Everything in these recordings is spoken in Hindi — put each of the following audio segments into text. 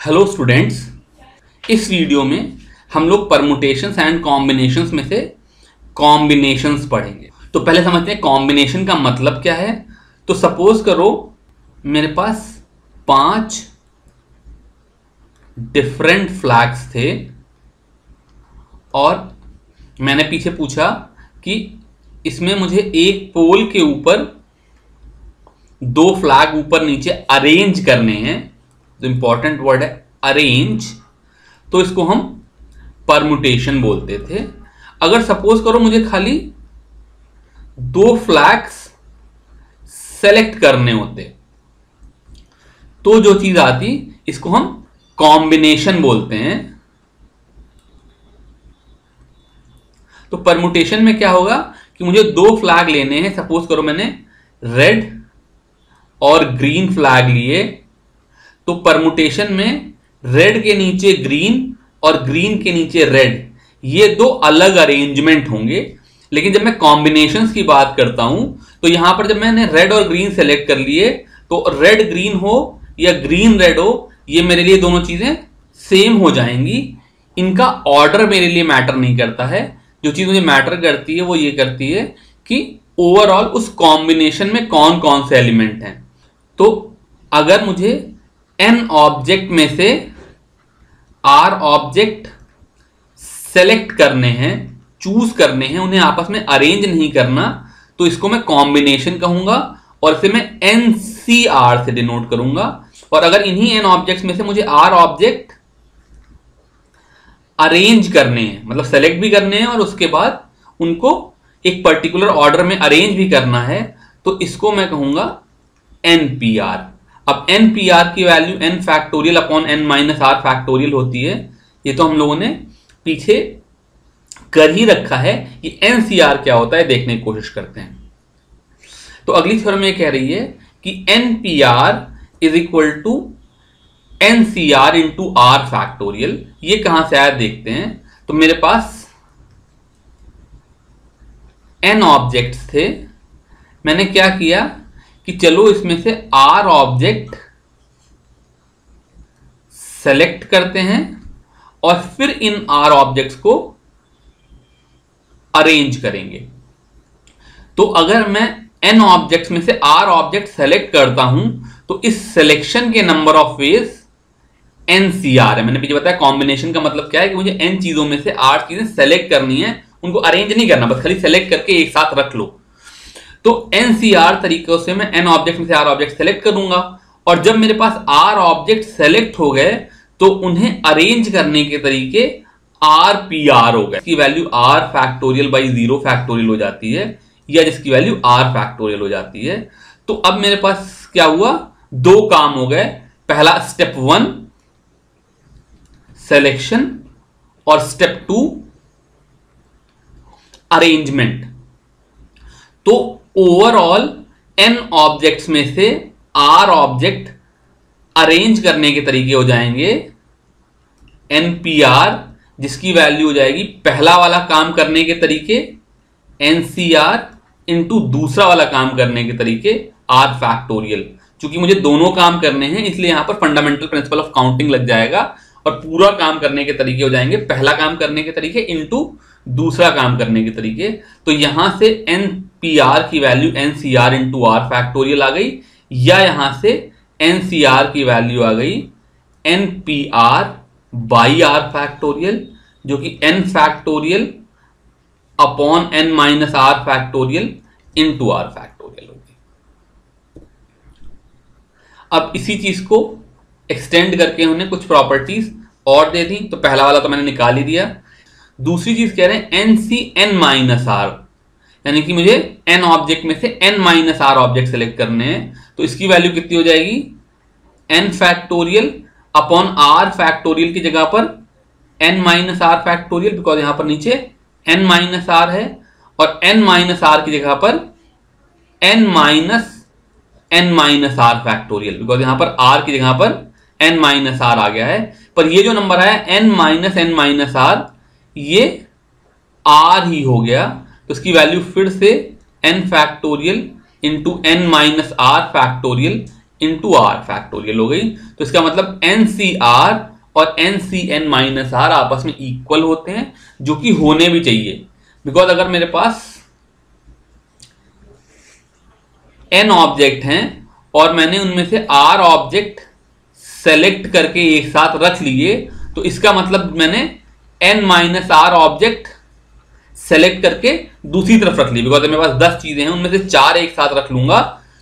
हेलो स्टूडेंट्स, इस वीडियो में हम लोग परमुटेशंस एंड कॉम्बिनेशंस में से कॉम्बिनेशंस पढ़ेंगे। तो पहले समझते हैं कॉम्बिनेशन का मतलब क्या है। तो सपोज करो मेरे पास 5 डिफरेंट फ्लैग्स थे और मैंने पीछे पूछा कि इसमें मुझे एक पोल के ऊपर 2 फ्लैग ऊपर नीचे अरेंज करने हैं। तो इंपॉर्टेंट वर्ड है अरेंज, तो इसको हम परमुटेशन बोलते थे। अगर सपोज करो मुझे खाली 2 फ्लैग्स सेलेक्ट करने होते तो जो चीज आती इसको हम कॉम्बिनेशन बोलते हैं। तो परमुटेशन में क्या होगा कि मुझे 2 फ्लैग लेने हैं। सपोज करो मैंने रेड और ग्रीन फ्लैग लिए, तो परमुटेशन में रेड के नीचे ग्रीन और ग्रीन के नीचे रेड, ये 2 अलग अरेंजमेंट होंगे। लेकिन जब मैं कॉम्बिनेशंस की बात करता हूं तो यहां पर जब मैंने रेड और ग्रीन सेलेक्ट कर लिए तो रेड ग्रीन हो या ग्रीन रेड हो, ये मेरे लिए दोनों चीजें सेम हो जाएंगी। इनका ऑर्डर मेरे लिए मैटर नहीं करता है। जो चीज मुझे मैटर करती है वो ये करती है कि ओवरऑल उस कॉम्बिनेशन में कौन कौन से एलिमेंट हैं। तो अगर मुझे n ऑब्जेक्ट में से r ऑब्जेक्ट सेलेक्ट करने हैं, चूज करने हैं, उन्हें आपस में अरेंज नहीं करना, तो इसको मैं कॉम्बिनेशन कहूंगा और इसे मैं NCR से डिनोट करूंगा। और अगर इन्हीं n ऑब्जेक्ट्स में से मुझे r ऑब्जेक्ट अरेंज करने हैं, मतलब सेलेक्ट भी करने हैं और उसके बाद उनको एक पर्टिकुलर ऑर्डर में अरेंज भी करना है, तो इसको मैं कहूंगा NPR। अब NPR की value n factorial upon n minus r factorial होती है। ये तो हम लोगों ने पीछे कर ही रखा है। ये NCR क्या होता है देखने की कोशिश करते हैं। तो अगली थ्योरम ये कह रही है कि NPR is equal to NCR into R factorial. ये कहां से आया देखते हैं। तो मेरे पास n ऑब्जेक्ट्स थे, मैंने क्या किया कि चलो इसमें से R ऑब्जेक्ट सेलेक्ट करते हैं और फिर इन R ऑब्जेक्ट्स को अरेंज करेंगे। तो अगर मैं n ऑब्जेक्ट्स में से R ऑब्जेक्ट सेलेक्ट करता हूं तो इस सिलेक्शन के नंबर ऑफ वेज NCR है। मैंने पीछे बताया कॉम्बिनेशन का मतलब क्या है कि मुझे n चीजों में से R चीजें सेलेक्ट करनी है, उनको अरेंज नहीं करना, बस खाली सेलेक्ट करके एक साथ रख लो। तो NCR तरीकों से मैं n ऑब्जेक्ट में से R ऑब्जेक्ट सेलेक्ट करूंगा और जब मेरे पास R ऑब्जेक्ट सेलेक्ट हो गए तो उन्हें अरेंज करने के तरीके RPR हो गए। इसकी value R factorial by 0 factorial हो जाती है या जिसकी वैल्यू R फैक्टोरियल हो जाती है। तो अब मेरे पास क्या हुआ, 2 काम हो गए। पहला स्टेप 1 सिलेक्शन और स्टेप 2 अरेंजमेंट। तो ओवरऑल n ऑब्जेक्ट्स में से R ऑब्जेक्ट अरेंज करने के तरीके हो जाएंगे NPR, जिसकी वैल्यू हो जाएगी पहला वाला काम करने के तरीके NCR इंटू दूसरा वाला काम करने के तरीके R फैक्टोरियल। चूंकि मुझे दोनों काम करने हैं इसलिए यहां पर फंडामेंटल प्रिंसिपल ऑफ काउंटिंग लग जाएगा और पूरा काम करने के तरीके हो जाएंगे पहला काम करने के तरीके इंटू दूसरा काम करने के तरीके। तो यहां से NPR की value NCR into R factorial आ गई, या यहां से NCR की वैल्यू आ गई NPR बाई R फैक्टोरियल, जो कि n factorial upon n minus R factorial into R factorial होगी। अब इसी चीज को एक्सटेंड करके उन्हें कुछ प्रॉपर्टीज और दे दी। तो पहला वाला तो मैंने निकाल ही दिया। दूसरी चीज कह रहे हैं NCN माइनस R, यानी कि मुझे n ऑब्जेक्ट में से n minus R object select करने हैं। तो इसकी वैल्यू कितनी हो जाएगी, n factorial upon R factorial की जगह पर n minus R factorial, because यहां पर नीचे n माइनस R है, और n माइनस R की जगह पर n minus R factorial, because यहां पर R की जगह पर n माइनस R आ गया है। पर ये जो नंबर आया n माइनस R, ये R ही हो गया। तो इसकी वैल्यू फिर से n factorial into n minus R factorial into R factorial हो गई। तो इसका मतलब NCR और NCN माइनस आर आपस में इक्वल होते हैं, जो कि होने भी चाहिए। बिकॉज अगर मेरे पास n ऑब्जेक्ट हैं और मैंने उनमें से r ऑब्जेक्ट सेलेक्ट करके एक साथ रख लिए, तो इसका मतलब मैंने n minus R object select करके दूसरी तरफ रख ली। बिकॉज मेरे पास 10 चीजें हैं, उनमें से 4 एक साथ रख लूंगा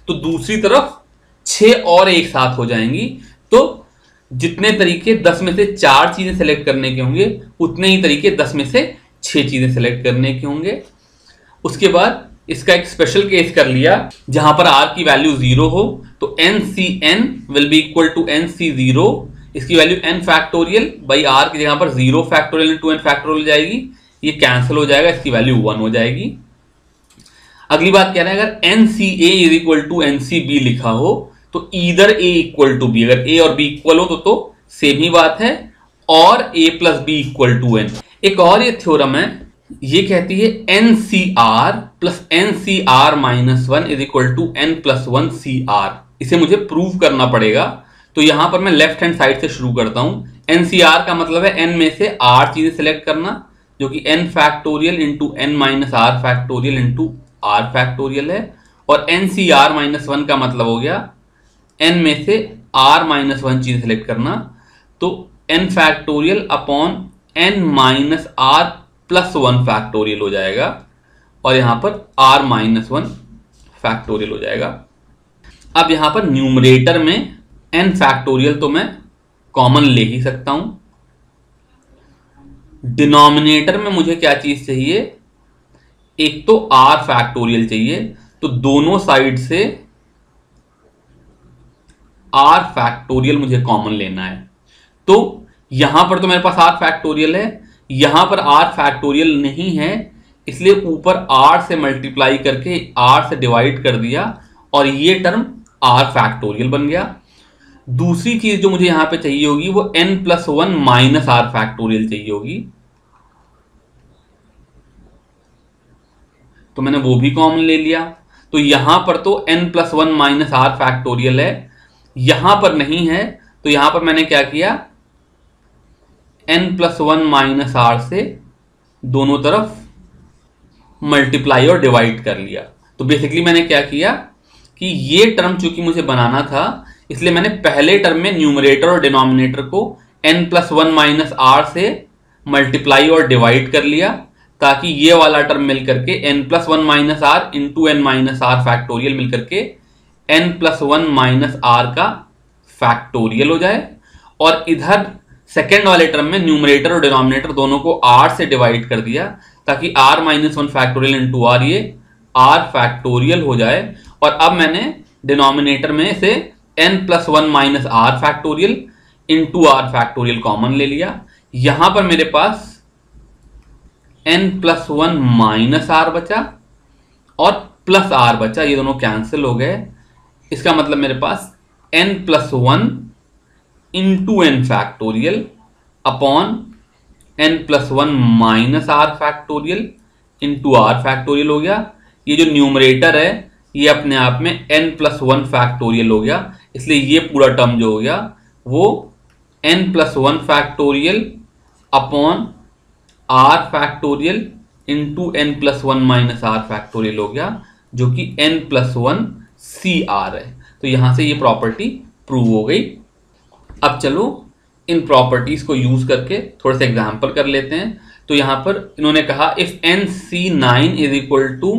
तो दूसरी तरफ 6 और एक साथ हो जाएंगी। तो जितने तरीके 10 में से 4 चीजें सेलेक्ट करने के होंगे, उतने ही तरीके 10 में से 6 चीजें सेलेक्ट करने के होंगे। उसके बाद इसका एक स्पेशल केस कर लिया जहां पर r की वैल्यू 0 हो, तो NCN will be equal to NC0, इसकी value n factorial by r की जगह पर 0 फैक्टोरियल इंटू n फैक्टोरियल जाएगी, ये कैंसिल हो जाएगा, इसकी वैल्यू 1 हो जाएगी। अगली बात कह रहा है अगर NCA is equal to NCB लिखा हो तो either A equal to B, अगर A और B इक्वल हो तो सेम ही बात है, और A plus B equal to N। एक और ये थ्योरम है, ये कहती है NCR plus NCR minus 1 is equal to N plus 1 CR। इसे मुझे प्रूव करना पड़ेगा। तो यहां पर मैं लेफ्ट हैंड साइड से शुरू करता हूं। NCR का मतलब है n में से r चीजें सेलेक्ट करना, जो कि n factorial into n minus R factorial into r factorial है, और NCR माइनस 1 का मतलब हो गया n में से r माइनस 1 चीज सेलेक्ट करना, तो n factorial upon n minus r plus 1 factorial हो जाएगा, और यहां पर r माइनस 1 फैक्टोरियल हो जाएगा। अब यहां पर न्यूमरेटर में n फैक्टोरियल तो मैं कॉमन ले ही सकता हूं। डिनोमिनेटर में मुझे क्या चीज चाहिए, एक तो r फैक्टोरियल चाहिए, तो दोनों साइड से r फैक्टोरियल मुझे कॉमन लेना है। तो यहां पर तो मेरे पास r फैक्टोरियल है, यहां पर r फैक्टोरियल नहीं है, इसलिए ऊपर r से मल्टीप्लाई करके r से डिवाइड कर दिया और ये टर्म r फैक्टोरियल बन गया। दूसरी चीज जो मुझे यहां पे चाहिए होगी वो n plus 1 minus r factorial चाहिए होगी, तो मैंने वो भी कॉमन ले लिया। तो यहां पर तो n plus 1 minus r factorial है, यहां पर नहीं है, तो यहां पर मैंने क्या किया, n प्लस 1 माइनस r से दोनों तरफ मल्टीप्लाई और डिवाइड कर लिया। तो बेसिकली मैंने क्या किया कि ये टर्म चूंकि मुझे बनाना था, इसलिए मैंने पहले टर्म में न्यूमरेटर और डिनोमिनेटर को n प्लस 1 माइनस r से मल्टीप्लाई और डिवाइड कर लिया, ताकि ये वाला टर्म मिलकर के n plus 1 minus r into n minus r factorial मिलकर के n प्लस 1 माइनस r का फैक्टोरियल हो जाए, और इधर सेकेंड वाले टर्म में न्यूमरेटर और डिनोमिनेटर दोनों को r से डिवाइड कर दिया, ताकि r minus 1 factorial into r ये r फैक्टोरियल हो जाए। और अब मैंने डिनोमिनेटर में से n plus 1 minus r factorial into r factorial common ले लिया। यहां पर मेरे पास n प्लस 1 माइनस r बचा और प्लस r बचा, ये दोनों कैंसिल हो गए। इसका मतलब मेरे पास n plus 1 into n factorial upon n plus 1 minus r factorial into r factorial हो गया। ये जो न्यूमरेटर है ये अपने आप में n प्लस 1 फैक्टोरियल हो गया, इसलिए ये पूरा टर्म जो हो गया वो n plus 1 factorial upon r factorial into n plus 1 minus r factorial हो गया, जो कि n प्लस 1 CR है। तो यहां से ये प्रॉपर्टी प्रूव हो गई। अब चलो इन प्रॉपर्टीज को यूज करके थोड़ा सा एग्जांपल कर लेते हैं। तो यहां पर इन्होंने कहा if NC9 is equal to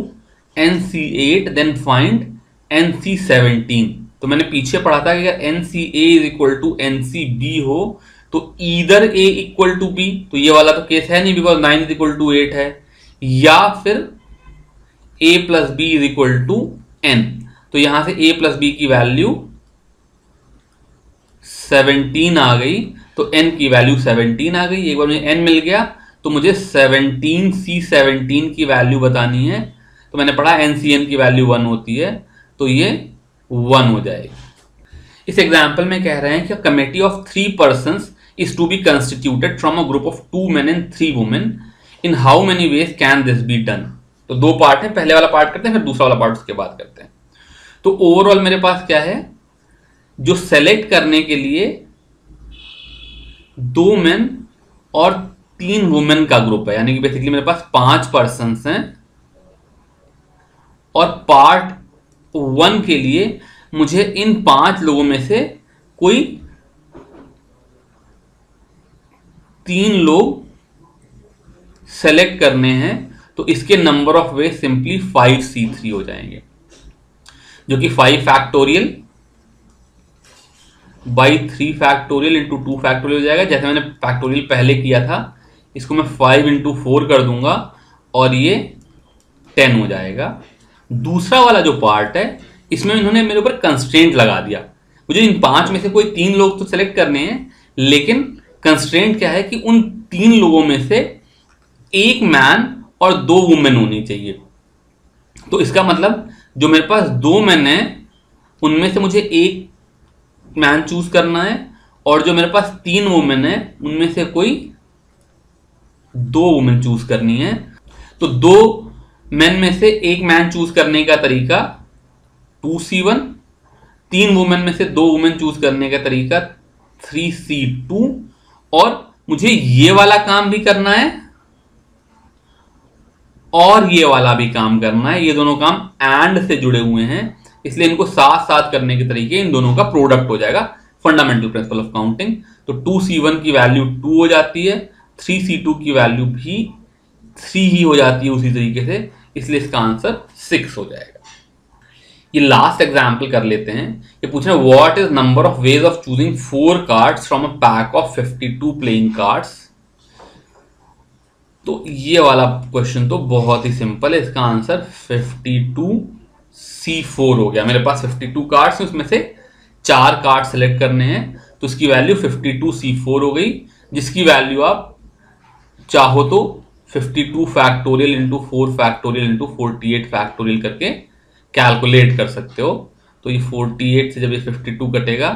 NC8 then find NC17। तो मैंने पीछे पढ़ा था कि अगर NCA is equal to NCB हो तो either A equal to B, तो ये वाला तो केस है नहीं बिकॉज 9 इज इक्वल टू 8 है, या फिर A plus B is equal to N। तो यहां से A प्लस B की वैल्यू 17 आ गई, तो n की वैल्यू 17 आ गई। एक बार मुझे n मिल गया तो मुझे 17C17 की वैल्यू बतानी है। तो मैंने पढ़ा NCN की वैल्यू 1 होती है, तो ये 1 हो जाएगी। इस एग्जाम्पल में कह रहे हैं कि committee of 3 persons is to be constituted from a group of 2 men and 3 women। In how many ways can this be done. तो 2 पार्ट है, पहले वाला पार्ट करते हैं फिर दूसरा वाला पार्ट उसके बाद करते हैं। तो ओवरऑल मेरे पास क्या है, जो सेलेक्ट करने के लिए 2 मेन और 3 वुमेन का ग्रुप है, यानी कि बेसिकली मेरे पास 5 पर्सन्स हैं, और पार्ट 1 के लिए मुझे इन 5 लोगों में से कोई 3 लोग सेलेक्ट करने हैं। तो इसके number of way simply 5c3 हो जाएंगे, जो कि 5 factorial by 3 factorial into 2 factorial हो जाएगा। जैसे मैंने फैक्टोरियल पहले किया था, इसको मैं 5 इंटू 4 कर दूंगा और ये 10 हो जाएगा। दूसरा वाला जो पार्ट है, इसमें इन्होंने मेरे ऊपर कंस्ट्रेंट लगा दिया। मुझे इन 5 में से कोई 3 लोग तो सेलेक्ट करने हैं, लेकिन कंस्ट्रेंट क्या है कि उन 3 लोगों में से 1 मैन और 2 वुमेन होनी चाहिए। तो इसका मतलब जो मेरे पास 2 मैन है, उनमें से मुझे 1 मैन चूज करना है, और जो मेरे पास 3 वुमेन है, उनमें से कोई 2 वुमेन चूज करनी है। तो 2 मैन में से 1 मैन चूज करने का तरीका 2c1, 3 वुमेन में से 2 वुमेन चूज करने का तरीका 3c2, और मुझे ये वाला काम भी करना है और ये वाला भी काम करना है। ये दोनों काम एंड से जुड़े हुए हैं, इसलिए इनको साथ साथ करने के तरीके इन दोनों का प्रोडक्ट हो जाएगा। Fundamental principle of counting. तो 2c1 की वैल्यू 2 हो जाती है, 3c2 की वैल्यू भी 3 ही हो जाती है उसी तरीके से, इसलिए इसका आंसर 6 हो जाएगा। ये लास्ट एग्जाम्पल कर लेते हैं। ये पूछ रहे हैं what is number of ways of choosing 4 cards from a pack of 52 playing cards. तो ये वाला क्वेश्चन तो बहुत ही सिंपल है, इसका आंसर 52c4 हो गया। मेरे पास 52 कार्ड्स हैं, उसमें से 4 कार्ड सेलेक्ट करने हैं, तो उसकी वैल्यू 52c4 हो गई, जिसकी वैल्यू आप चाहो तो 52 factorial into 4 factorial into 48 factorial करके कैलकुलेट कर सकते हो। तो ये 48 से जब ये 52 कटेगा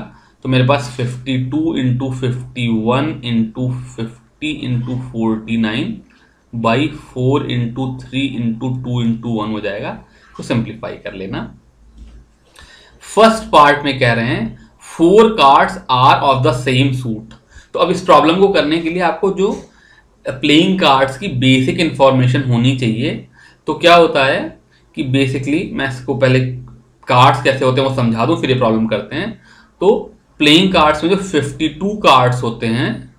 तो मेरे पास 52 into 51 into 50 into 49 by 4 into 3 into 2 into 1 हो जाएगा। तो सिंप्लीफाई कर लेना। फर्स्ट पार्ट में कह रहे हैं 4 cards are of the same suit. तो अब इस प्रॉब्लम को करने के लिए आपको जो प्लेइंग कार्ड्स की बेसिक इंफॉर्मेशन होनी चाहिए। तो क्या होता है कि बेसिकली मैं इसको पहले कार्ड्स कैसे होते हैं वो समझा दूं, फिर ये प्रॉब्लम करते हैं। तो प्लेइंग कार्ड्स में जो 52 कार्ड्स होते हैं,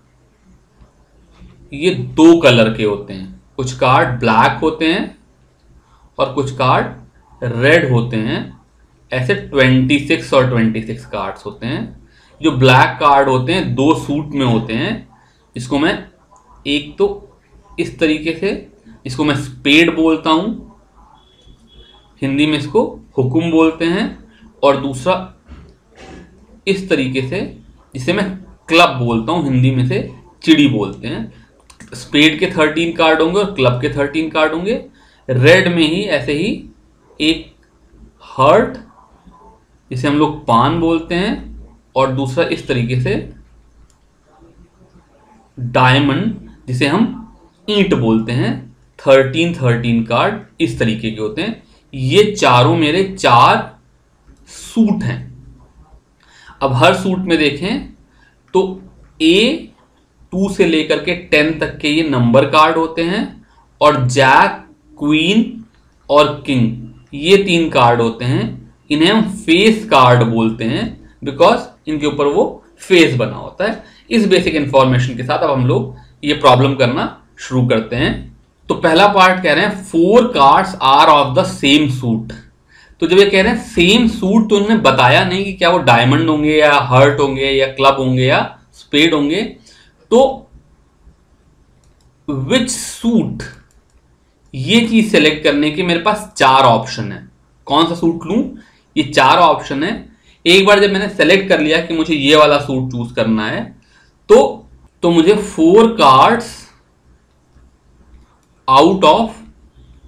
ये 2 कलर के होते हैं। कुछ कार्ड ब्लैक होते हैं और कुछ कार्ड रेड होते हैं। ऐसे 26 और 26 कार्ड्स होते हैं। जो ब्लैक कार्ड होते हैं 2 सूट में होते हैं। इसको मैं एक तो इस तरीके से, इसको मैं स्पेड बोलता हूं, हिंदी में इसको हुकुम बोलते हैं, और दूसरा इस तरीके से जिसे मैं क्लब बोलता हूं, हिंदी में से चिड़ी बोलते हैं। स्पेड के 13 कार्ड होंगे और क्लब के 13 कार्ड होंगे। रेड में ही ऐसे ही एक हर्ट जिसे हम लोग पान बोलते हैं, और दूसरा इस तरीके से डायमंड जिसे हम ईंट बोलते हैं। 13 कार्ड इस तरीके के होते हैं। ये चारों मेरे 4 सूट हैं। अब हर सूट में देखें तो A2 से लेकर के 10 तक के ये नंबर कार्ड होते हैं, और जैक, क्वीन और किंग ये 3 कार्ड होते हैं। इन्हें हम फेस कार्ड बोलते हैं बिकॉज इनके ऊपर वो फेस बना होता है। इस बेसिक इंफॉर्मेशन के साथ अब हम लोग ये प्रॉब्लम करना शुरू करते हैं। तो पहला पार्ट कह रहे हैं 4 cards are of the same suit. तो जब ये कह रहे हैं सेम सूट, तो उन्होंने बताया नहीं कि क्या वो डायमंड होंगे या हर्ट होंगे या क्लब होंगे या स्पेड होंगे। तो विच सूट, ये चीज सेलेक्ट करने के मेरे पास 4 ऑप्शन है। कौन सा सूट लूं, ये 4 ऑप्शन है। एक बार जब मैंने सेलेक्ट कर लिया कि मुझे ये वाला सूट चूज करना है, तो मुझे 4 कार्ड्स आउट ऑफ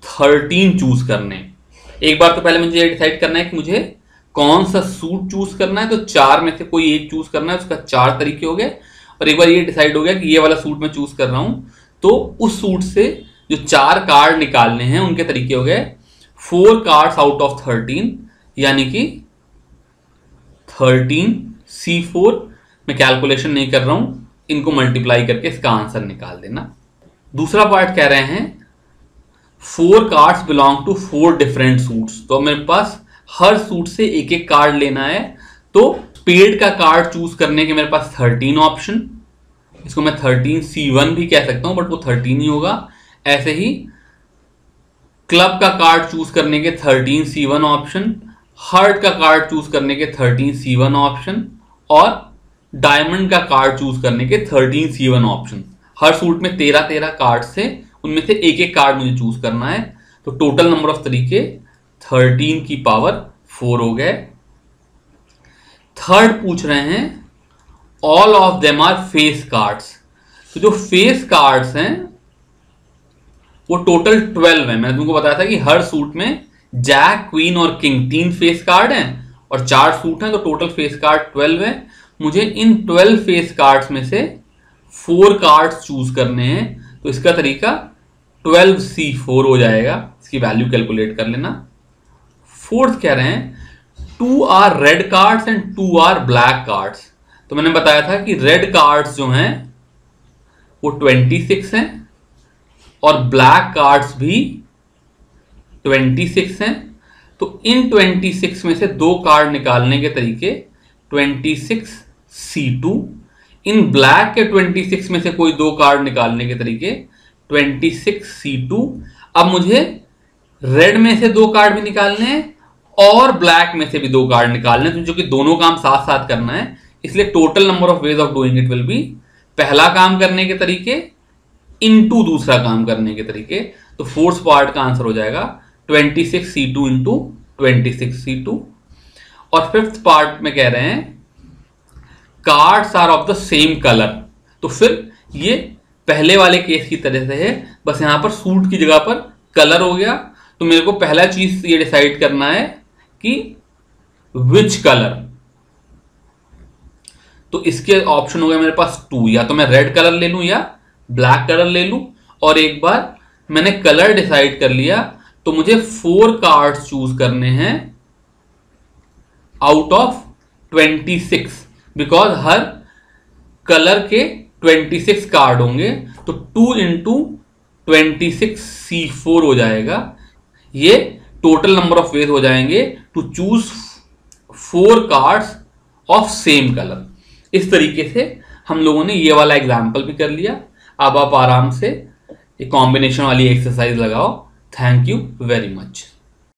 13 चूज करने। एक बार तो पहले मुझे ये डिसाइड करना है कि मुझे कौन सा सूट चूज करना है। तो 4 में से कोई एक चूज करना है, उसका 4 तरीके हो गए। और एक बार ये डिसाइड हो गया कि ये वाला सूट मैं चूज कर रहा हूं, तो उस सूट से जो 4 कार्ड निकालने हैं उनके तरीके हो गए 4 कार्ड्स आउट ऑफ 13, यानी कि 13C4, मैं कैलकुलेशन नहीं कर रहा हूं, इनको मल्टीप्लाई करके इसका आंसर निकाल देना। दूसरा पार्ट कह रहे हैं 4 cards belong to 4 different suits. तो मेरे पास हर सूट से एक एक कार्ड लेना है, तो पेड का कार्ड चूज करने के मेरे पास 13 ऑप्शन, इसको मैं 13C1 भी कह सकता हूं बट वो 13 ही होगा। ऐसे ही क्लब का कार्ड चूज करने के 13C1 ऑप्शन, हार्ट का कार्ड चूज करने के 13C1 ऑप्शन और डायमंड का कार्ड चूज करने के 13C1 ऑप्शन। हर सूट में 13 कार्ड से उनमें से एक एक कार्ड मुझे चूज करना है। तो टोटल नंबर ऑफ तरीके 13 की पावर 4 हो गए। थर्ड पूछ रहे हैं all of them are face cards. तो जो फेस कार्ड्स हैं वो टोटल 12 है। मैंने तुमको बताया था कि हर सूट में जैक, क्वीन और किंग 3 फेस कार्ड हैं और 4 सूट हैं, तो टोटल फेस कार्ड 12 है। मुझे इन 12 फेस कार्ड्स में से 4 कार्ड्स चूज करने हैं, तो इसका तरीका 12C4 हो जाएगा। इसकी वैल्यू कैलकुलेट कर लेना। फोर्थ कह रहे हैं 2 are red cards and 2 are black cards. तो मैंने बताया था कि रेड कार्ड्स जो हैं वो 26 हैं और ब्लैक कार्ड्स भी 26 हैं। तो इन 26 में से 2 कार्ड निकालने के तरीके 26C2, इन ब्लैक के 26 में से कोई 2 कार्ड निकालने के तरीके 26C2। अब मुझे रेड में से 2 कार्ड भी निकालने हैं और ब्लैक में से भी 2 कार्ड निकालने हैं, जो कि दोनों काम साथ साथ करना है। इसलिए total number of ways of doing it will be पहला काम करने के तरीके इनटू दूसरा काम करने के तरीके। तो फोर्थ पार्ट का आंसर हो जाएगा 26C2 इंटू 26C2। और फिफ्थ पार्ट में कह रहे हैं cards are of the same colour. तो फिर ये पहले वाले केस की तरह से है, बस यहां पर सूट की जगह पर कलर हो गया। तो मेरे को पहला चीज ये डिसाइड करना है कि विच कलर। तो इसके ऑप्शन हो गए मेरे पास 2, या तो मैं रेड कलर ले लूं या ब्लैक कलर ले लूं। और एक बार मैंने कलर डिसाइड कर लिया तो मुझे 4 कार्ड्स चूज करने हैं out of 26, because her colour के 26 कार्ड होंगे। तो 2 इंटू 26C4 हो जाएगा। ये टोटल नंबर ऑफ वेज हो जाएंगे to choose 4 cards of same colour. इस तरीके से हम लोगों ने ये वाला एग्जाम्पल भी कर लिया। अब आप आराम से ये कॉम्बिनेशन वाली एक्सरसाइज लगाओ। Thank you very much.